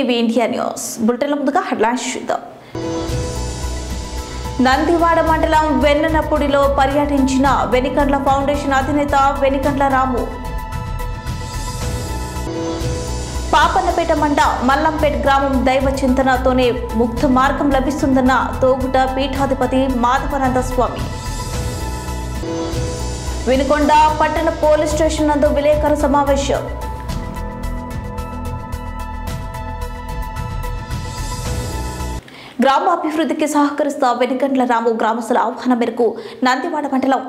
TV India news bulletin ముందుగా headlines చూద్దాం. నందివాడ మండలం వెన్ననపూడిలో పర్యటించిన వెనికండ్ల ఫౌండేషన్ అధినేత వెనికండ్ల రాము. పాపన్నపేట మండ మల్లంపేట గ్రామం దైవ చింతనతోనే ముక్త మార్గం లభిస్తుందన్న తోగుట పీఠాధిపతి మాధవానంద స్వామి. వినుకొండ పట్టణ పోలీస్ స్టేషన్ నందు విలేకరుల సమావేశం. గ్రామాభివృద్ధికి సహకరిస్తా వెనికండ్ల రాము గ్రామస్తుల ఆహ్వానం మేరకు నందివాడ మండలం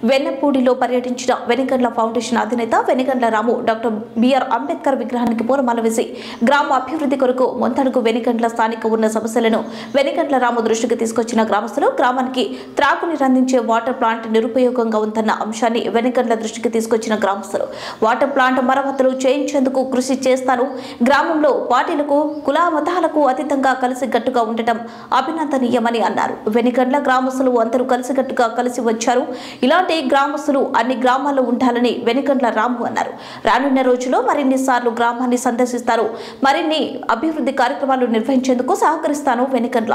వెన్నపూడిలో పర్యటించిన వెనికండ్ల ఫౌండేషన్ అధినేత వెనికండ్ల రాము డాక్టర్ బిఆర్ అంబేద్కర్ విగ్రహానికి పూలమాల వేసి గ్రామ అభివృద్ధి కొరకు ముందడుగు వెనికండ్ల స్థానిక ఉన్న సమస్యలను వెనికండ్ల రాము దృష్టికి తీసుకొచ్చిన గ్రామస్తులు గ్రామానికి త్రాగునీరు అందించే వాటర్ ప్లాంట్ నిరుపయోగంగా ఉందన్న అంశాన్ని వెనికండ్ల దృష్టికి తీసుకొచ్చిన గ్రామస్తులు వాటర్ ప్లాంట్ మరమ్మతులు చేయించేందుకు కృషి చేస్తాను. గ్రామంలో పార్టీలకు కుల మతాలకు అతీతంగా కలిసికట్టుగా ఉండటం అభినందనీయమని అన్నారు. వెనికండ్ల గ్రామస్తులు అందరూ కలిసికట్టుగా కలిసి వచ్చారు. ఇలాంటి గ్రామస్తులు అన్ని గ్రామాల్లో ఉండాలని వెనికండ్ల రాము అన్నారు. రానున్న రోజుల్లో మరిన్ని సార్లు గ్రామాన్ని సందర్శిస్తారు. మరిన్ని అభివృద్ధి కార్యక్రమాలు నిర్వహించేందుకు సహకరిస్తాను వెనికండ్ల.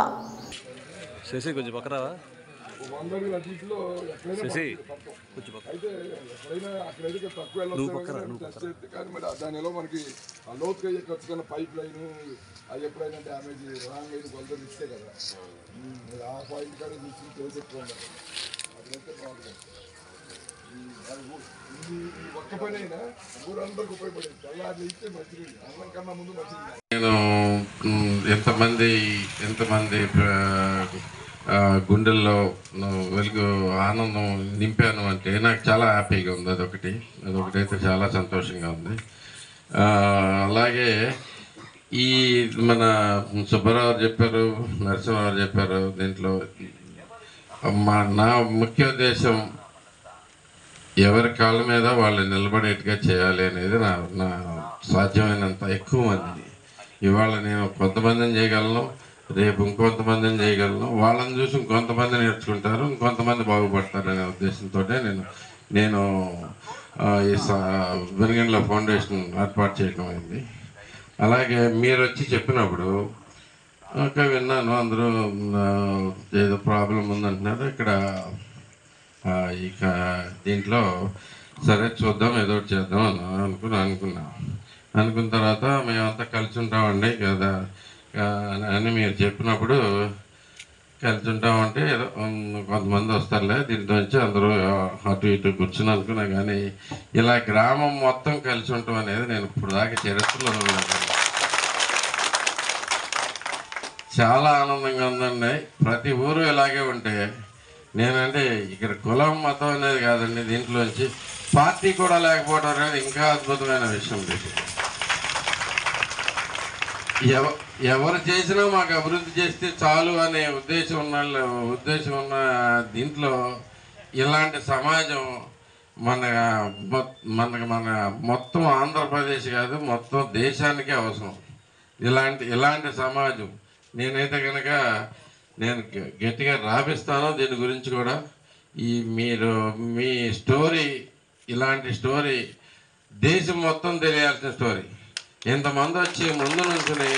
దానిలో మనకి లోతుగా ఖర్చుకున్న పైప్ లైన్ అది ఎప్పుడైనా డ్యామేజ్ రాంగ్ అయిన కొలతలు ఇస్తే కదా ఆ పాయింట్ కానీ చూసి తెలిసెట్టుకోండి. అదైతే బాగుంటుంది. ఈ ఒక్క పని అయినా ఊరందరికి ఉపయోగపడేది. తెల్లారి ఇస్తే మంచిది, అన్నం కన్నా ముందు మంచిది. నేను ఎంతమంది గుండెల్లో వెలుగు ఆనందం నింపాను అంటే నాకు చాలా హ్యాపీగా ఉంది. అదొకటైతే చాలా సంతోషంగా ఉంది. అలాగే ఈ మన సుబ్బారావు చెప్పారు, నరసింహారావు చెప్పారు. దీంట్లో నా ముఖ్య ఉద్దేశం ఎవరి కాళ్ళ మీద వాళ్ళు నిలబడేట్టుగా చేయాలి అనేది నా సాధ్యమైనంత ఎక్కువ మంది. ఇవాళ నేను కొంతమందిని చేయగలను, రేపు ఇంకొంతమందిని చేయగలను. వాళ్ళని చూసి ఇంకొంతమంది నేర్చుకుంటారు, ఇంకొంతమంది బాగుపడతారు అనే ఉద్దేశంతో నేను ఈ వెనికండ్ల ఫౌండేషన్ ఏర్పాటు చేయడం అయింది. అలాగే మీరు వచ్చి చెప్పినప్పుడు విన్నాను, అందరూ ఏదో ప్రాబ్లం ఉందంటున్నారు. ఇక్కడ ఇక దీంట్లో సరే చూద్దాం, ఏదో ఒకటి చేద్దాం అనుకున్న తర్వాత మేమంతా కలిసి ఉంటామండి కదా అని మీరు చెప్పినప్పుడు కలిసి ఉంటామంటే ఏదో కొంతమంది వస్తారులే దీంట్లో నుంచి అందరూ అటు ఇటు కూర్చుని అనుకున్నా. కానీ ఇలా గ్రామం మొత్తం కలిసి ఉంటాం అనేది నేను ఇప్పుడు దాకా చరిత్రలో చాలా ఆనందంగా ఉందండి. ప్రతి ఊరు ఇలాగే ఉంటే నేనంటే ఇక్కడ కులం మతం అనేది కాదండి, దీంట్లోంచి పార్టీ కూడా లేకపోవడం అనేది ఇంకా అద్భుతమైన విషయం. ఎవరు చేసినా మాకు అభివృద్ధి చేస్తే చాలు అనే ఉద్దేశం ఉన్న దీంట్లో ఇలాంటి సమాజం మన మొత్తం ఆంధ్రప్రదేశ్ కాదు మొత్తం దేశానికే అవసరం. ఇలాంటి సమాజం నేనైతే కనుక నేను గట్టిగా రాపిస్తాను. దీని గురించి కూడా మీ స్టోరీ, ఇలాంటి స్టోరీ దేశం మొత్తం తెలియాల్సిన స్టోరీ. ఇంతమంది వచ్చి ముందు నుంచుని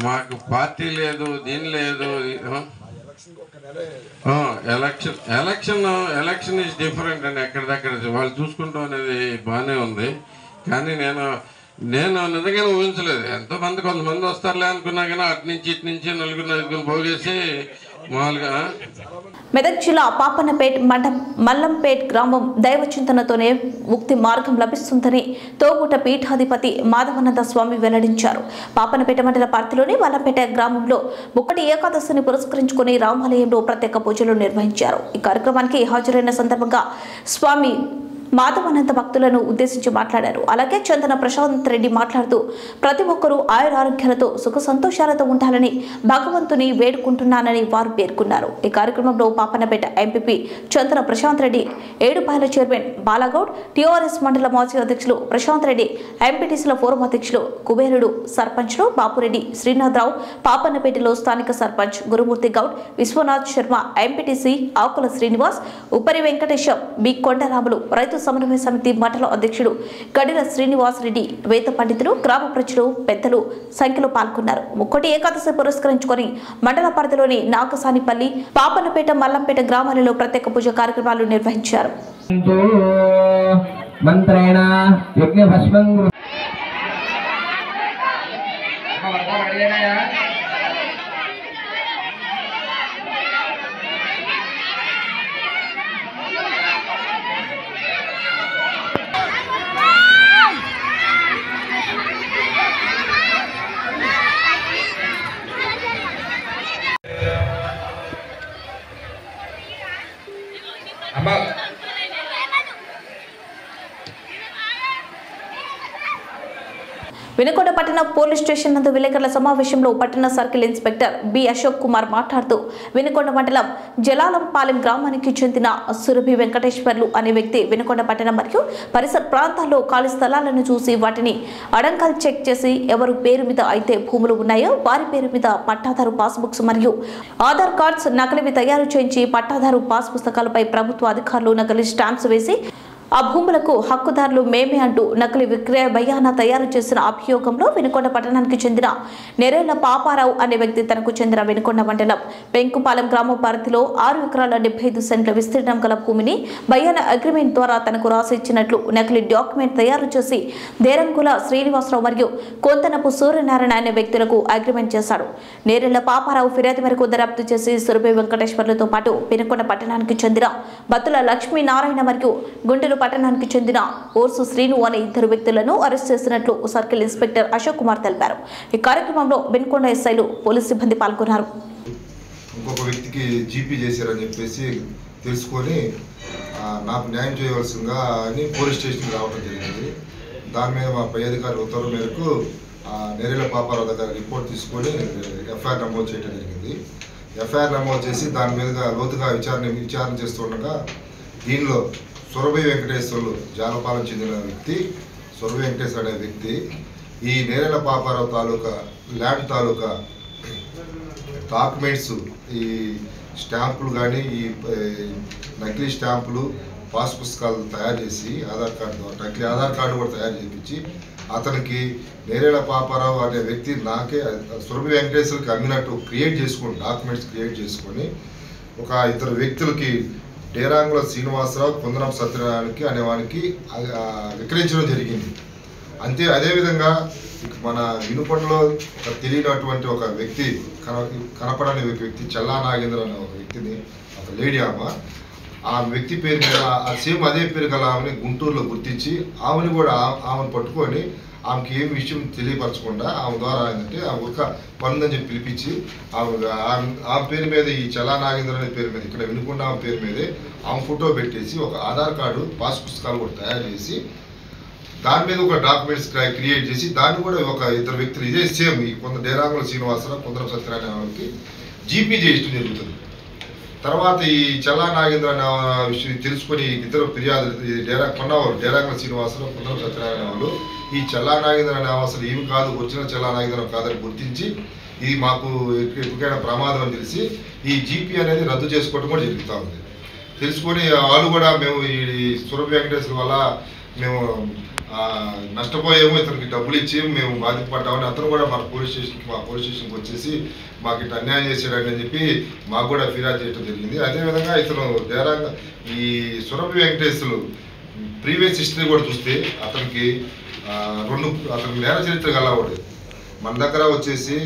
మాకు పార్టీ లేదు, దీని లేదు. ఎలక్షన్ ఈజ్ డిఫరెంట్ అని ఎక్కడిదక్కడ వాళ్ళు చూసుకుంటాం అనేది బాగానే ఉంది. కానీ నేను నిజంగానే ఊహించలేదు. కొంతమంది వస్తారులే అనుకున్నా కానీ అటు నుంచి ఇటు నుంచి నలుగురు పోగేసి మామూలుగా. మెదక్ జిల్లా పాపన్నపేట మల్లంపేట్ గ్రామం దైవ చింతనతోనే ముక్తి మార్గం లభిస్తుందని తోగుట పీఠాధిపతి మాధవానంద స్వామి వెల్లడించారు. పాపన్నపేట మండల పరిధిలోని మల్లంపేట గ్రామంలో ముక్కటి ఏకాదశిని పురస్కరించుకుని రామాలయంలో ప్రత్యేక పూజలు నిర్వహించారు. ఈ కార్యక్రమానికి హాజరైన సందర్భంగా స్వామి మాధవానంద భక్తులను ఉద్దేశించి మాట్లాడారు. అలాగే చందన ప్రశాంత్ రెడ్డి మాట్లాడుతూ ప్రతి ఒక్కరూ ఆయురారోగ్యాలతో సుఖ సంతోషాలతో ఉండాలని భగవంతుని వేడుకుంటున్నానని వారు పేర్కొన్నారు. ఈ కార్యక్రమంలో పాపన్నపేట ఎంపీపీ చందన ప్రశాంత్ రెడ్డి, ఏడుపాయల చైర్మన్ బాలగౌడ్, టీఆర్ఎస్ మండల మాజీ అధ్యక్షులు ప్రశాంత్ రెడ్డి, ఎంపీటీసీల ఫోరం అధ్యక్షులు కుబేరుడు, సర్పంచ్లు బాపురెడ్డి శ్రీనాథరావు, పాపన్నపేటలో స్థానిక సర్పంచ్ గురుమూర్తి గౌడ్, విశ్వనాథ్ శర్మ, ఎంపీటీసీ ఆకుల శ్రీనివాస్, ఉపరి వెంకటేశం, బి కొండరాములు, రైతు రైతు సమన్వయ సమితి మండల అధ్యక్షుడు గడిల శ్రీనివాసరెడ్డి, వేద పండితులు, గ్రామ ప్రజలు, పెద్దలు సంఖ్యలో పాల్గొన్నారు. ముక్కోటి ఏకాదశి పురస్కరించుకొని మండల పరిధిలోని నాగసానిపల్లి, పాపన్నపేట, మల్లంపేట గ్రామాలలో ప్రత్యేక పూజ కార్యక్రమాలు నిర్వహించారు. మంత్రేణ యజ్ఞ భస్మం వినుకొండ పట్టణ పోలీస్ స్టేషన్ నందు విలేకరుల సమావేశంలో పట్టణ circle inspector B Ashok Kumar మాట్లాడుతూ వినుకొండ మండలం జలాలంపాలెం గ్రామానికి చెందిన సురభి వెంకటేశ్వర్లు అనే వ్యక్తి వినుకొండ పట్టణం మరియు పరిసర ప్రాంతాల్లో ఖాళీ స్థలాలను చూసి వాటిని అడంకల్ చెక్ చేసి ఎవరు పేరు మీద అయితే భూములు ఉన్నాయో వారి పేరు మీద పట్టాదారు పాస్బుక్స్ మరియు ఆధార్ కార్డ్స్ నకలివి తయారు చేయించి పట్టాదారు పాస్ పుస్తకాలపై ప్రభుత్వ అధికారులు నకలి స్టాంప్స్ వేసి ఆ భూములకు హక్కుదారులు మేమే అంటూ నకిలీ విక్రయ బయానా తయారు చేసిన అభియోగంలో వినుకొండ పట్టణానికి చెందిన నెరేళ్ల పాపారావు అనే వ్యక్తి తనకు చెందిన వినుకొండ మండలం పెంకుపాలెం గ్రామ పరిధిలో 6 ఎకరాల 75 సెంట్ల విస్తీర్ణం గల భూమిని బయానా అగ్రిమెంట్ ద్వారా తనకు రాసి ఇచ్చినట్లు నకిలీ డాక్యుమెంట్ తయారు చేసి దేరంగుల శ్రీనివాసరావు మరియు కొంతనపు సూర్యనారాయణ అనే వ్యక్తులకు అగ్రిమెంట్ చేశాడు. నెరేళ్ల పాపారావు ఫిర్యాదు మేరకు దర్యాప్తు చేసి సురభి వెంకటేశ్వర్లతో పాటు వినుకొండ పట్టణానికి చెందిన బత్తుల లక్ష్మీనారాయణ మరియు గుంటూరు పట్టణానికి చెందిన ఓర్సు శ్రీను అనే 2 వ్యక్తులను అరెస్ట్ చేసినట్లు సర్కిల్ ఇన్స్పెక్టర్ అశోక్ కుమార్ తెలిపారు. ఈ కార్యక్రమంలో వినుకొండ ఎస్ఐలు పోలీసు సిబ్బంది పాల్గొన్నారు. ఇంకొక వ్యక్తికి జీపీ చేశారని చెప్పేసి తెలుసుకొని నాకు న్యాయం చేయవలసిందిగా అని పోలీస్ స్టేషన్కి రావడం జరిగింది. దాని మీద మా పై అధికారి ఉత్తర్వు మేరకు నెరేళ్ల పాపారావు దగ్గర రిపోర్ట్ తీసుకొని ఎఫ్ఐఆర్ నమోదు చేయడం జరిగింది. ఎఫ్ఐఆర్ నమోదు చేసి దాని మీదుగా లోతుగా విచారణ చేస్తుండగా దీనిలో సురభి వెంకటేశ్వర్లు జాలపాలెం చెందిన వ్యక్తి సురభి వెంకటేశ్వర అనే వ్యక్తి ఈ నేరేళ్ల పాపారావు తాలూకా ల్యాండ్ తాలూకా డాక్యుమెంట్స్, ఈ స్టాంపులు కానీ ఈ నకిలీ స్టాంపులు, పాస్ పుస్తకాలు తయారు చేసి నకిలీ ఆధార్ కార్డు కూడా తయారు చేయించి అతనికి నేరేళ్ల పాపారావు అనే వ్యక్తి నాకే సురభి వెంకటేశ్వర్కి అమ్మినట్టు డాక్యుమెంట్స్ క్రియేట్ చేసుకొని ఒక 2 వ్యక్తులకి డేరాంగుల శ్రీనివాసరావు, కొందరం సత్యనారాయణకి అనేవానికి విక్రయించడం జరిగింది. అదేవిధంగా మన వినుకొండలో తెలియనటువంటి ఒక వ్యక్తి, కనపడని వ్యక్తి చల్లా నాగేంద్ర అనే ఒక వ్యక్తిని, ఒక లేడీ ఆ వ్యక్తి పేరు మీద సేమ్ అదే పేరు గల ఆమెని గుంటూరులో గుర్తించి ఆమెను పట్టుకొని ఆమెకి ఏం విషయం తెలియపరచకుండా ఆమె ద్వారా ఏంటంటే ఆమె ఒక పనుందని చెప్పి పిలిపించి ఆమె పేరు మీద ఈ చల్లా నాగేంద్ర అనే పేరు మీద ఇక్కడ వినుకొండ ఆమె పేరు మీదే ఆమె ఫోటో పెట్టేసి ఒక ఆధార్ కార్డు, పాస్ పుస్తకాలు కూడా తయారు చేసి దాని మీద ఒక డాక్యుమెంట్స్ క్రియేట్ చేసి దాన్ని కూడా ఒక 2 వ్యక్తులు ఇదే సేమ్ కొంత డేరాంగుల శ్రీనివాసరావు, కొందరం సత్యనారాయణకి జీపీ చేయడం జరుగుతుంది. తర్వాత ఈ చల్లా నాగేంద్ర అనే విషయం తెలుసుకొని 2 ఫిర్యాదులు డేరాంగుల శ్రీనివాసరావు, కొందరం సత్యనారాయణ వాళ్ళు ఈ చల్లా నాగేంద్ర అనే అసలు ఏమి కాదు, ఒరిజినల్ చల్లా నాగేంద్ర కాదని గుర్తించి ఇది మాకు ఎప్పటికైనా ప్రమాదం అని తెలిసి ఈ జీపీ అనేది రద్దు చేసుకోవడం కూడా జరుగుతూ ఉంది. తెలుసుకొని వాళ్ళు కూడా మేము ఈ సురభి వెంకటేశ్వర వల్ల మేము నష్టపోయాము, ఇతనికి డబ్బులు ఇచ్చి మేము బాధితపడ్డామని అతను కూడా మా పోలీస్ స్టేషన్కి వచ్చేసి మాకు ఇట్లా అన్యాయం చేసాడని చెప్పి మాకు కూడా ఫిర్యాదు చేయడం జరిగింది. అదేవిధంగా ఇతను ఈ సురభి వెంకటేశ్వర్లు ప్రీవియస్ హిస్టరీ కూడా చూస్తే అతనికి నేర చరిత్ర గలవాడు. మన దగ్గర వచ్చేసి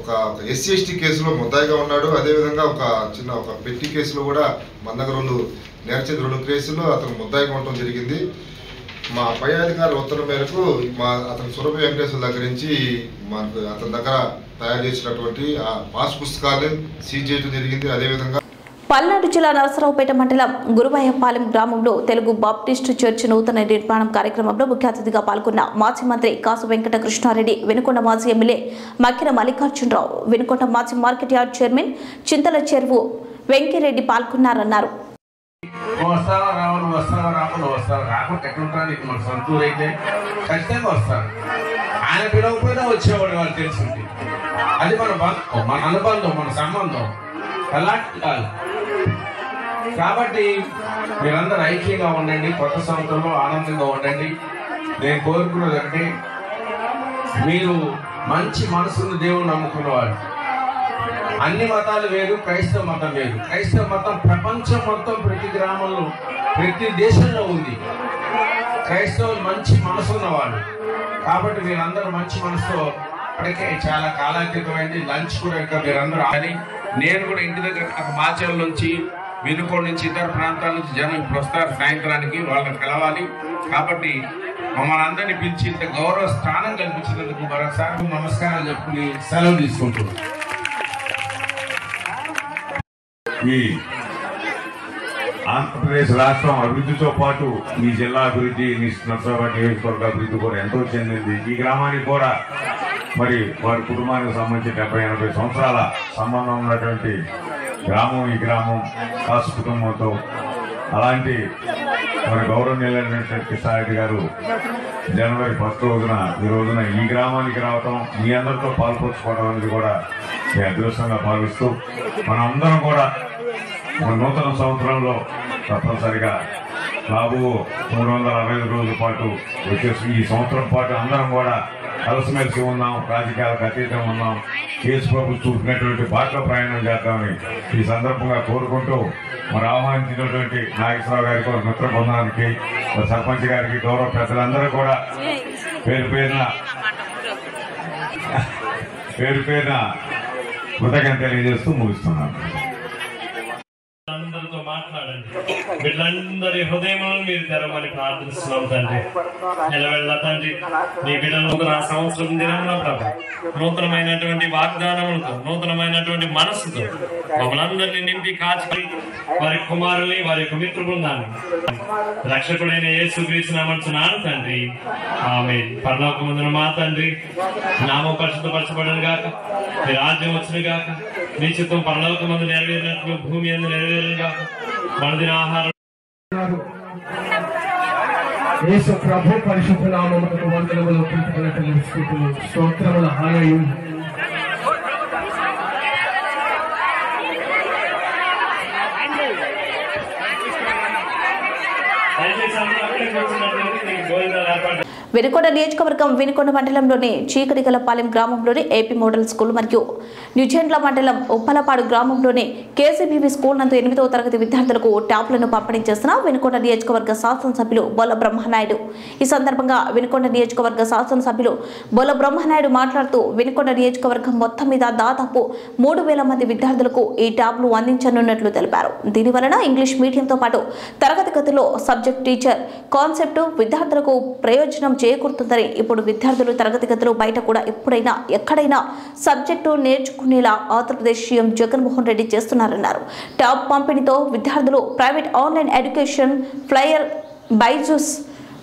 ఒక SC/ST కేసులో ముద్దాయిగా ఉన్నాడు. అదేవిధంగా ఒక పెట్టి కేసులో కూడా మన దగ్గర 2 కేసుల్లో అతను ముద్దాయిగా ఉండటం జరిగింది. మా పై అధికారి ఉత్తర్వు మేరకు అతను సురభి వెంకటేశ్వర దగ్గర నుంచి మనకు అతని దగ్గర తయారు చేసినటువంటి ఆ పాస్ పుస్తకాలు సీజ్ చేయడం జరిగింది. అదేవిధంగా పల్నాడు జిల్లా నరసరావుపేట మండలం గురువయ్యపాలెం గ్రామంలో తెలుగు బాప్టిస్టు చర్చి నూతన నిర్మాణం కార్యక్రమంలో ముఖ్య అతిథిగా పాల్గొన్న మాజీ మంత్రి కాసు వెంకట కృష్ణారెడ్డి, వినుకొండ మాజీ ఎమ్మెల్యే మక్కిన మల్లికార్జునరావు, వినుకొండ మాజీ మార్కెట్ యార్డ్ చైర్మన్ చింతల చెరువు వెంకిరెడ్డి పాల్గొన్నారన్నారు. ఆయన పిలవకపోయినా వచ్చేవాడు, వాళ్ళు తెలుసుంటే అది మన అనుబంధం, మన సంబంధం అలాంటి కాదు. కాబట్టి మీరందరూ ఐక్యంగా ఉండండి, కొత్త సంవత్సరంలో ఆనందంగా ఉండండి. నేను కోరుకున్నది ఒకటి, మీరు మంచి మనసును దేవుడు నమ్ముకున్నవాడు. అన్ని మతాలు వేరు, క్రైస్తవ మతం వేరు. క్రైస్తవ మతం ప్రపంచం మొత్తం ప్రతి గ్రామంలో ప్రతి దేశంలో ఉంది. క్రైస్తవులు మంచి మనసు ఉన్నవాళ్ళు. కాబట్టి మీరందరూ మంచి మనసుతో, ఇప్పటికే చాలా కాలాతీతమైంది, లంచ్ కూడా ఇంకా మీరందరూ అని, నేను కూడా ఇంటి దగ్గర నాకు మాచల్ నుంచి వినుకోడు నుంచి ఇతర ప్రాంతాల నుంచి జనం ఇప్పుడు వస్తారు సాయంత్రానికి, వాళ్ళని కలవాలి. కాబట్టి మమ్మల్ని అందరినీ పిలిచి ఇంత గౌరవ స్థానం కల్పించినందుకు మరోసారి నమస్కారాలు చెప్పుకుని సెలవు తీసుకుంటున్నాం. ఈ ఆంధ్రప్రదేశ్ రాష్ట్రం అభివృద్ధితో పాటు మీ జిల్లా అభివృద్ధి, మీ నర్సాబాద్ నియోజకవర్గ అభివృద్ధి కూడా ఎంతో చెందింది. ఈ గ్రామానికి కూడా మరి వారి కుటుంబానికి సంబంధించి 70-80 సంవత్సరాల సంబంధం ఉన్నటువంటి గ్రామం ఈ గ్రామం, కాసు కుటుంబంతో. అలాంటి మరి గౌరవనీయులైనటువంటి కృష్ణారెడ్డి గారు జనవరి 1 రోజున ఈ రోజున ఈ గ్రామానికి రావటం, మీ అందరితో పాల్పంచుకోవడం అనేది కూడా మీ అదృష్టంగా భావిస్తూ, మన అందరం కూడా మన నూతన సంవత్సరంలో తప్పనిసరిగా రాబో 365 రోజుల పాటు వచ్చేసి ఈ సంవత్సరం పాటు అందరం కూడా కలిసిమెలిసి ఉన్నాం, రాజకీయాలకు అతీతం ఉన్నాం, కేసు ప్రభుత్వం చూపినటువంటి బాటలో ప్రయాణం చేద్దామని ఈ సందర్భంగా కోరుకుంటూ, మరి ఆహ్వానించినటువంటి నాగేశ్వరరావు గారికి, మిత్ర బృందానికి, సర్పంచ్ గారికి, గౌరవ పెద్దలందరూ కూడా పేరు పేరున కృతజ్ఞతలు తెలియజేస్తూ ముగిస్తున్నాను. అందరితో మాట్లాడండి. వీళ్ళందరి హృదయములను మీరు తెరవమని ప్రార్థిస్తున్నాం తండ్రి. నిలవెళ్ళ తండ్రి, నీ బిడ్డలు నా సంవత్సరం దినమున ప్రభు నూతనమైనటువంటి వాగ్దానములతో, నూతనమైనటువంటి మనస్సుతో మమ్మల్ని అందరినీ నింపి కాచి, వారి కుమారుల్ని, వారి యొక్క మిత్ర బృందాన్ని రక్షకుడైన యేసుక్రీస్తు నామమున తండ్రి, ఆమేన్. పరలోకమందున మా తండ్రి, నామం పరిశుద్ధపరచబడును గాక, మీ రాజ్యం వచ్చును గాక, మీ చిత్తం పరలోకమందు నెరవేరినట్లు భూమి యందు నెరవేరును గాక. మనదిన ఆహారం యేసు ప్రభు పరిశుద్ధ నామమునకు వందనములు, కృతజ్ఞతలు, స్తుతులు, స్తోత్రములు. హల్లెలూయా. వినుకొండ నియోజకవర్గం వినుకొండ మండలంలోని చీకటిగలపాలెం గ్రామంలోని ఏపీ మోడల్ స్కూల్ మరియు న్యూజెండ్ల మండలం ఉప్పలపాడు గ్రామంలోని కేసీబీవీ స్కూల్ నందు 8వ తరగతి విద్యార్థులకు ట్యాబ్లను పంపిణీ చేసిన వినుకొండ నియోజకవర్గ శాసనసభ్యులు బొల్ల బ్రహ్మనాయుడు. ఈ సందర్భంగా వినుకొండ నియోజకవర్గ శాసనసభ్యులు బొల్ల బ్రహ్మనాయుడు మాట్లాడుతూ, వినుకొండ నియోజకవర్గం మొత్తం మీద దాదాపు 3000 మంది విద్యార్థులకు ఈ ట్యాబ్లు అందించనున్నట్లు తెలిపారు. దీనివలన ఇంగ్లీష్ మీడియంతో పాటు తరగతి గదిలో సబ్జెక్ట్, టీచర్ కాన్సెప్ట్ విద్యార్థులకు ప్రయోజనం చేకూరుతుందని, ఇప్పుడు విద్యార్థులు తరగతి గదిలో బయట కూడా ఎప్పుడైనా ఎక్కడైనా subject నేర్చుకునేలా Andhra Pradesh CM Jaganmohan Reddy చేస్తున్నారన్నారు. Tab పంపిణీతో విద్యార్థులు private online education, flyer, Byju's,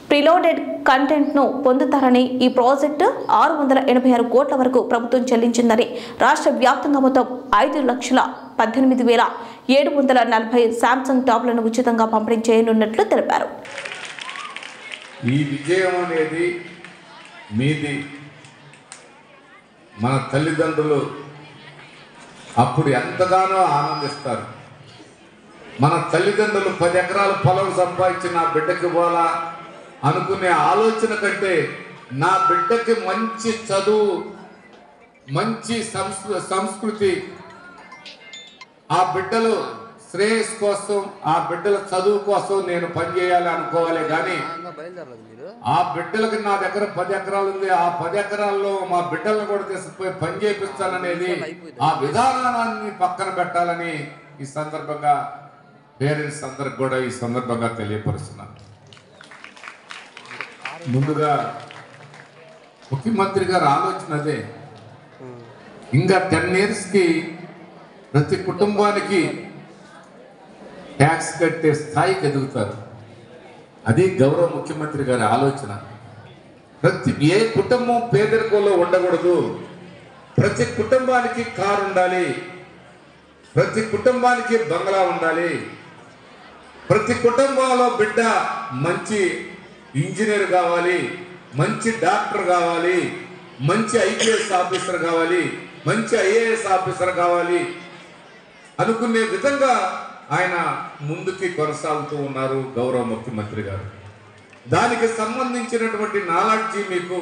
ప్రిలోడెడ్ కంటెంట్ను పొందుతారని, ఈ ప్రాజెక్టు 686 కోట్ల వరకు ప్రభుత్వం చెల్లించిందని, రాష్ట్ర వ్యాప్తంగా మొత్తం 5,18,740 శాంసంగ్ ట్యాబ్లను ఉచితంగా పంపిణీ చేయనున్నట్లు తెలిపారు. ఈ విజయం అనేది మీది. మన తల్లిదండ్రులు అప్పుడు ఎంతగానో ఆనందిస్తారు. మన తల్లిదండ్రులు 10 ఎకరాల పొలం సంపాదించి నా బిడ్డకి పోలా అనుకునే ఆలోచన కంటే, నా బిడ్డకి మంచి చదువు, మంచి సంస్కృతి, ఆ బిడ్డలు శ్రేయస్ కోసం, ఆ బిడ్డల చదువు కోసం నేను పనిచేయాలి అనుకోవాలి. కానీ ఆ బిడ్డలకి నా దగ్గర 10 ఎకరాలు ఉంది, ఆ 10 ఎకరాల్లో మా బిడ్డలను కూడా తీసుకుపోయి పని చేపిస్తాననేది, ఆ విధానాన్ని పక్కన పెట్టాలని ఈ సందర్భంగా పేరెంట్స్ అందరికి కూడా ఈ సందర్భంగా తెలియపరుస్తున్నాను. ముందుగా ముఖ్యమంత్రి గారు ఆలోచన అదే. ఇంకా 10 yearsకి ప్రతి కుటుంబానికి ట్యాక్స్ కట్టే స్థాయికి ఎదుగుతారు. అది గౌరవ ముఖ్యమంత్రి గారి ఆలోచన. ఏ కుటుంబం పేదరికంలో ఉండకూడదు. ప్రతి కుటుంబానికి కారు ఉండాలి, ప్రతి కుటుంబానికి బంగ్లా ఉండాలి, ప్రతి కుటుంబంలో బిడ్డ మంచి ఇంజనీర్ కావాలి, మంచి డాక్టర్ కావాలి, మంచి ఐపీఎస్ ఆఫీసర్ కావాలి, మంచి ఐఏఎస్ ఆఫీసర్ కావాలి అనుకునే విధంగా ఆయన ముందుకి కొనసాగుతూ ఉన్నారు గౌరవ ముఖ్యమంత్రి గారు. దానికి సంబంధించినటువంటి నాలెడ్జి మీకు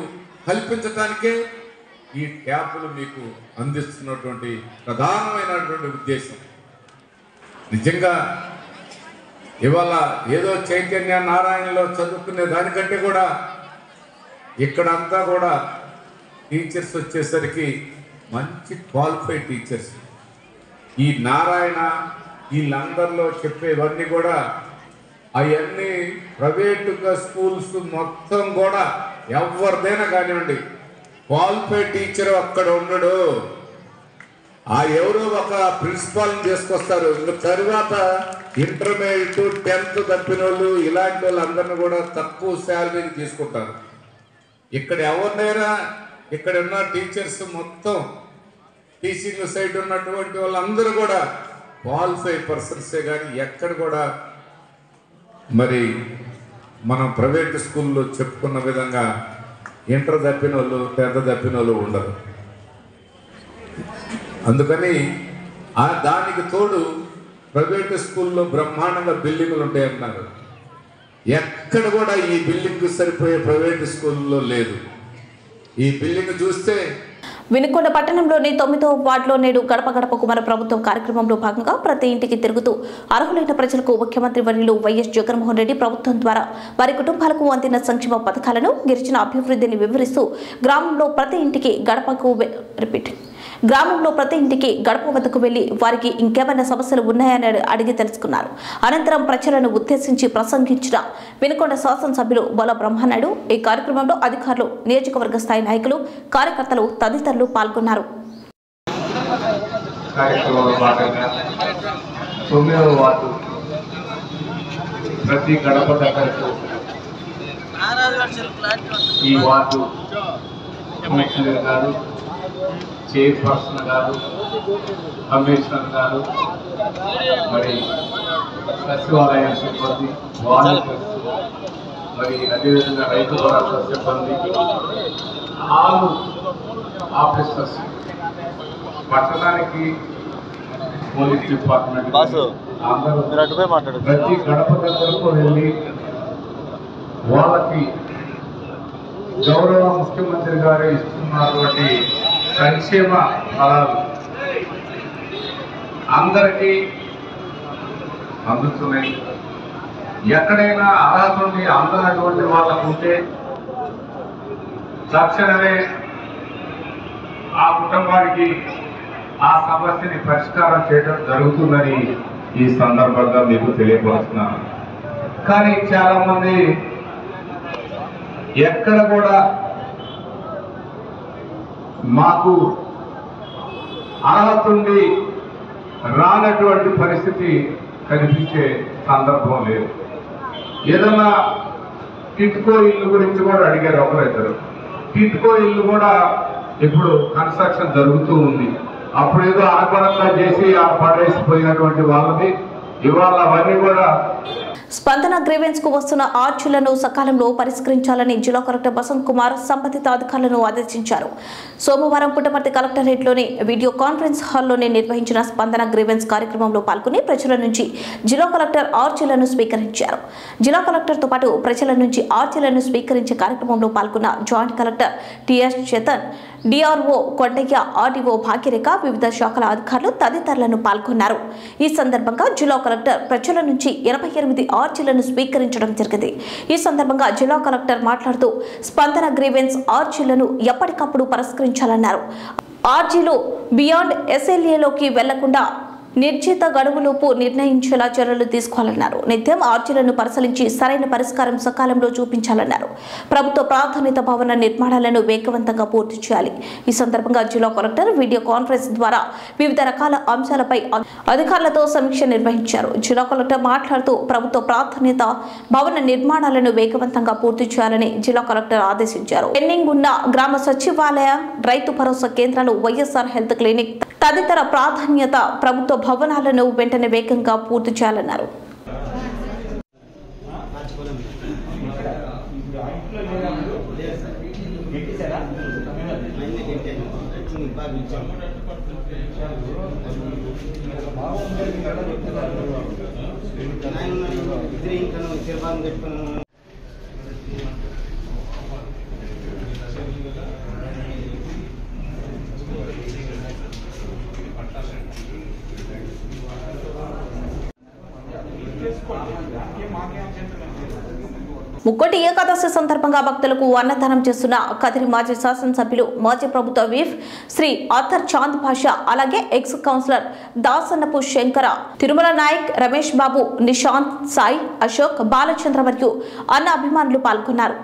కల్పించడానికే ఈ ట్యాపులు మీకు అందిస్తున్నటువంటి ప్రధానమైనటువంటి ఉద్దేశం. నిజంగా ఇవాళ ఏదో చైతన్య నారాయణలో చదువుకునే దానికంటే కూడా ఇక్కడంతా కూడా టీచర్స్ వచ్చేసరికి మంచి క్వాలిఫైడ్ టీచర్స్. ఈ నారాయణ వీళ్ళందరిలో చెప్పేవన్నీ కూడా అవన్నీ ప్రైవేటుగా స్కూల్స్ మొత్తం కూడా ఎవరిదైనా కానివ్వండి, క్వాలిఫైడ్ టీచర్ అక్కడ ఉండడు. ఆ ఎవరో ఒక ప్రిన్సిపాల్ని తీసుకొస్తారు. ఇంకా తర్వాత ఇంటర్మీడియట్ 10th తప్పిన వాళ్ళు ఇలాంటి వాళ్ళందరినీ కూడా తక్కువ శాలరీని తీసుకుంటారు. ఇక్కడ ఎవరినైనా ఇక్కడ ఉన్న టీచర్స్ మొత్తం టీచింగ్ సైడ్ ఉన్నటువంటి వాళ్ళందరూ కూడా క్వాలిఫైడ్ పర్సన్సే, కానీ ఎక్కడ కూడా మరి మనం ప్రైవేట్ స్కూల్లో చెప్పుకున్న విధంగా ఇంటర్ తప్పిన వాళ్ళు 10th తప్పిన వాళ్ళు ఉండరు. అందుకని దానికి తోడు ప్రైవేట్ స్కూల్లో బ్రహ్మాండంగా బిల్డింగులు ఉంటాయన్నారు. ఎక్కడ కూడా ఈ బిల్డింగ్ సరిపోయే ప్రైవేట్ స్కూల్లో లేదు. ఈ బిల్డింగ్ చూస్తే వినుకొండ పట్టణంలోని 9వ వార్డులో నేడు గడప గడపకు మన ప్రభుత్వం కార్యక్రమంలో భాగంగా ప్రతి ఇంటికి తిరుగుతూ అర్హులైన ప్రజలకు ముఖ్యమంత్రి వర్యులు వైఎస్ జగన్మోహన్ రెడ్డి ప్రభుత్వం ద్వారా వారి కుటుంబాలకు అందిన సంక్షేమ పథకాలను, గిరిజన అభివృద్ధిని వివరిస్తూ గ్రామంలో ప్రతి ఇంటికి గడప వద్దకు వెళ్లి వారికి ఇంకేమైనా సమస్యలు ఉన్నాయని అడిగి తెలుసుకున్నారు. అనంతరం ప్రజలను ఉద్దేశించి ప్రసంగించిన వినుకొండ శాసనసభ్యులు బొల బ్రహ్మనాయుడు ఈ కార్యక్రమంలో అధికారులు, నియోజకవర్గ స్థాయి నాయకులు, కార్యకర్తలు తదితరులు పాల్గొన్నారు. ప్రతి గడప దగ్గరకు ఈ వార్డు కమిషనర్ గారు, చైర్పర్సన్ గారు, కమిషనర్ గారు, మరి సచివాలయ సిబ్బంది, వాలంటీర్స్, మరి అదేవిధంగా రైతు భరోసా సిబ్బంది, ఆల్ ఆఫీసర్స్, పట్టణానికి పోలీస్ డిపార్ట్మెంట్ అందరూ ప్రతి గడప దగ్గరకు వెళ్ళి వాళ్ళకి గౌరవ ముఖ్యమంత్రి గారు ఇస్తున్నటువంటి సంక్షేమ ఫలాలు అందరికీ అందుతున్నాయి. ఎక్కడైనా అర్హత ఉండి అందనటువంటి వాళ్ళకు ఉంటే తక్షణమే ఆ కుటుంబానికి ఆ సమస్యని పరిష్కారం చేయడం జరుగుతుందని ఈ సందర్భంగా మీకు తెలియపరుస్తున్నాను. కానీ చాలా మంది ఎక్కడ కూడా మాకు అర్హత ఉండి రానటువంటి పరిస్థితి కనిపించే సందర్భం లేదు. ఏదన్నా టిట్కో ఇల్లు గురించి కూడా అడిగారు ఒకరిద్దరు. టిట్కో ఇల్లు కూడా ఇప్పుడు కన్స్ట్రక్షన్ జరుగుతూ ఉంది. అప్పుడు ఏదో అనుకూలంగా చేసి ఆ పడేసిపోయినటువంటి వాళ్ళది ఇవాళ అవన్నీ కూడా స్పందన గ్రీవెన్స్ కు వస్తున్న ఆర్చులను సకాలంలో పరిష్కరించాలని జిల్లా కలెక్టర్ బసంత్ కుమార్ సంబంధిత అధికారులను ఆదేశించారు. సోమవారం పుట్టపర్తి కలెక్టరేట్లోని వీడియో కాన్ఫరెన్స్ హాల్లోనే నిర్వహించిన స్పందన గ్రీవెన్స్ కార్యక్రమంలో పాల్గొని ప్రజల నుంచి జిల్లా కలెక్టర్ ఆర్చులను స్వీకరించారు. జిల్లా కలెక్టర్తో పాటు ప్రజల నుంచి ఆర్చులను స్వీకరించే కార్యక్రమంలో పాల్గొన్న joint collector TS Chetan, DRO Kondaiah, RDO Bhagyarekha, వివిధ శాఖల అధికారులు తదితరులను పాల్గొన్నారు. ఈ సందర్భంగా జిల్లా కలెక్టర్ ప్రజల నుంచి 88 ఆర్చీలను స్వీకరించడం జరిగింది. ఈ సందర్భంగా జిల్లా కలెక్టర్ మాట్లాడుతూ స్పందన గ్రీవెన్స్ ఆర్చీలను ఎప్పటికప్పుడు పరిష్కరించాలన్నారు. ఆర్జీలు బియాండ్ ఎస్ఎల్ఏలోకి వెళ్లకుండా నిర్జిత గడువులోపు నిర్ణయించేలా చర్యలు తీసుకోవాలన్నారు. నిత్యం ఆర్జీలను పరిశీలించి సరైన పరిష్కారం సకాలంలో చూపించాలన్నారు. ప్రభుత్వ ప్రాధాన్యత భవన నిర్మాణాలను వేగవంతంగా పూర్తి చేయాలి. ఈ సందర్భంగా జిల్లా కలెక్టర్ వీడియో కాన్ఫరెన్స్ ద్వారా వివిధ రకాల అంశాలపై అధికారులతో సమీక్ష నిర్వహించారు. జిల్లా కలెక్టర్ మాట్లాడుతూ ప్రభుత్వ ప్రాధాన్యత భవన నిర్మాణాలను వేగవంతంగా పూర్తి చేయాలని జిల్లా కలెక్టర్ ఆదేశించారు. పెండింగ్ ఉన్న గ్రామ సచివాలయ, రైతు భరోసా కేంద్రాలు, వైఎస్ఆర్ హెల్త్ క్లినిక్ తదితర ప్రాధాన్యత ప్రభుత్వ భవనాలను వెంటనే వేగంగా పూర్తి చేయాలన్నారు. ముక్కోటి ఏకాదశి సందర్భంగా భక్తులకు అన్నదానం చేస్తున్న కదిరి మాజీ శాసనసభ్యులు మాజీ ప్రభుత్వ విప్ శ్రీ ఆథర్ చాంద్ భాషా, అలాగే ఎక్స్ కౌన్సిలర్ దాసన్నపు శంకర, తిరుమల నాయక్, రమేష్ బాబు, నిశాంత్, సాయి, అశోక్, బాలచంద్ర మరియు అన్న అభిమానులు పాల్గొన్నారు.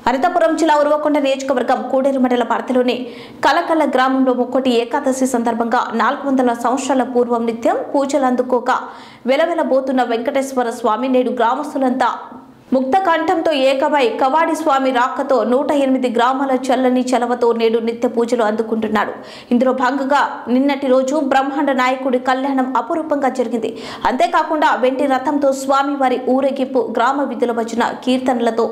హరితపురం జిల్లా ఉరవకొండ నియోజకవర్గం కూడేరు మండల పరిధిలోని కలకల్ల గ్రామంలో ముక్కోటి ఏకాదశి సందర్భంగా 400 సంవత్సరాల పూర్వం నిత్యం పూజలు అందుకోక వెలవెలబోతున్న వెంకటేశ్వర స్వామి నేడు గ్రామస్తులంతా ముక్త కంఠంతో ఏకమై కవాడి స్వామి రాకతో 108 గ్రామాల చల్లని చలవతో నేడు నిత్య పూజలు అందుకుంటున్నాడు. ఇందులో భాగంగా నిన్నటి రోజు బ్రహ్మాండ నాయకుడి కళ్యాణం అపురూపంగా జరిగింది. అంతేకాకుండా వెండి రథంతో స్వామివారి ఊరేగింపు గ్రామ వీధుల వచ్చిన కీర్తనలతో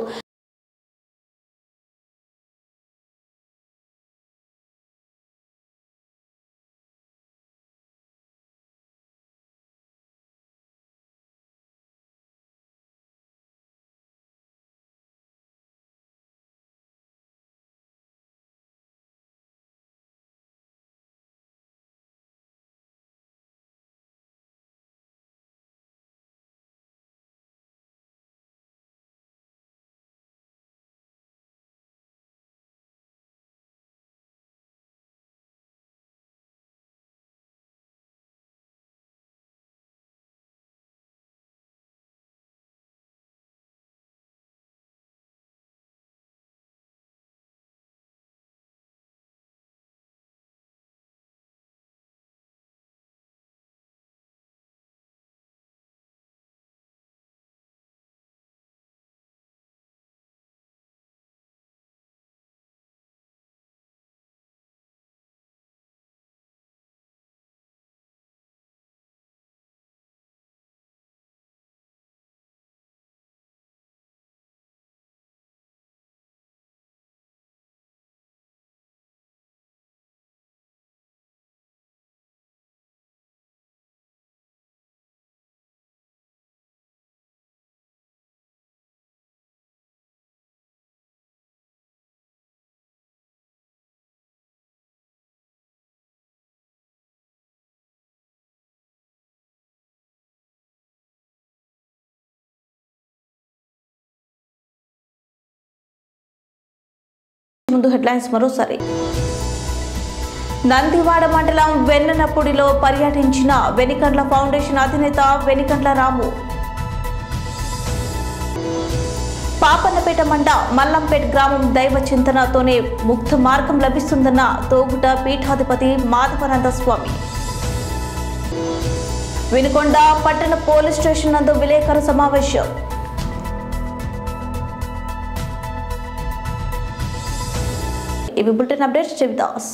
ముందు హెడ్లైన్స్ మరోసారి. నందివాడ మండలం వెన్ననపూడిలో పర్యటించిన వెనికండ్ల ఫౌండేషన్ అధినేత వెనికండ్ల రాము. పాపన్నపేట మండ మల్లంపేట గ్రామం దైవ చింతనతోనే ముక్త మార్గం లభిస్తుందన్న తోగుట పీఠాధిపతి మాధవానంద స్వామి. వినుకొండ పట్టణ పోలీస్ స్టేషన్ నందు విలేకరుల సమావేశం. ఇవి బులెటిన్ అప్డేట్స్. చెవిదాస్.